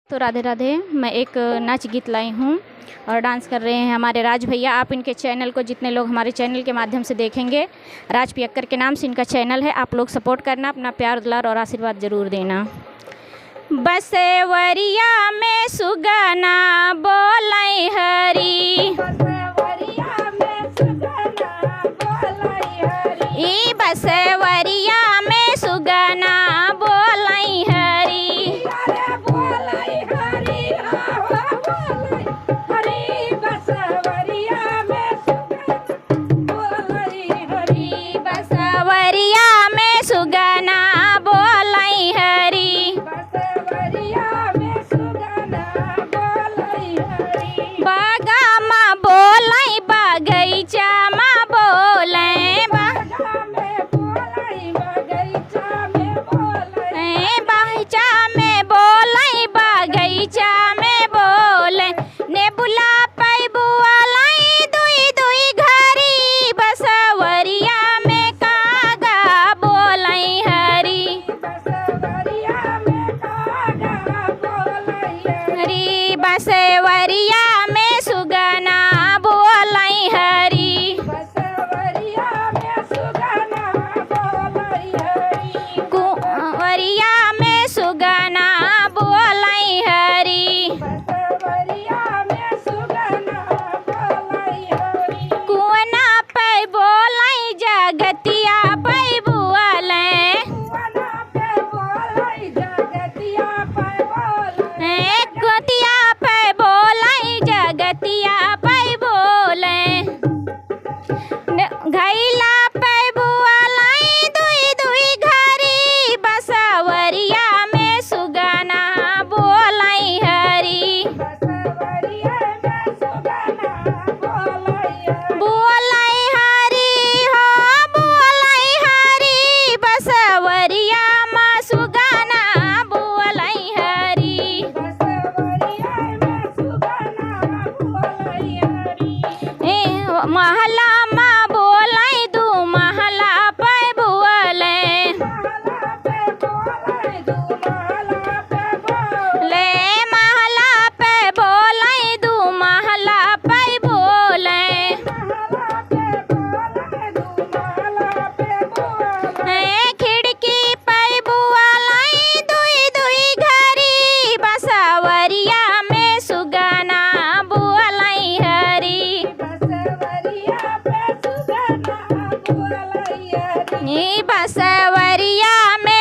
तो राधे राधे। मैं एक नाच गीत लाई हूँ और डांस कर रहे हैं हमारे राज भैया। आप इनके चैनल को जितने लोग हमारे चैनल के माध्यम से देखेंगे, राज पियक्कर के नाम से इनका चैनल है, आप लोग सपोर्ट करना, अपना प्यार दुलार और आशीर्वाद ज़रूर देना। बसेवरिया में सुगना बोलै हरी, ई बसेवरिया में सुगना बोलै हरी, बसवरिया में सुगना बोलै हरी, बागा माँ बोलै बगैचा माँ बोलै, बगैचा में बोलै बगैचा में बोलै, नेबुला पैबुआ लाई दुई दुई घरी, बसवरिया में कागा बोलै हरी, हरी बसवरिया में सुगना बोलै हरी, कुंवरिया में सुगना बोलै हरी, कुआना पै बोलै जगतिया पै बुआलै, गोतिया पै बोलै जगतिया पै बोलै, घैला पै बुआलै दुई दुई घरी, बसवरिया में सुगना बोलै हरी, बोलै हरी हो बोलै हरी, बसवरिया में सुगना बोलै हरी, महला माँ बोलै दू महला पै बुअलै, ले महला पे बोलै दू महला पै बोलै, खिड़की पै बुअलै दुई दुई घरी, बसवरिया में सुगना बोलै हरी, ई बसवरिया में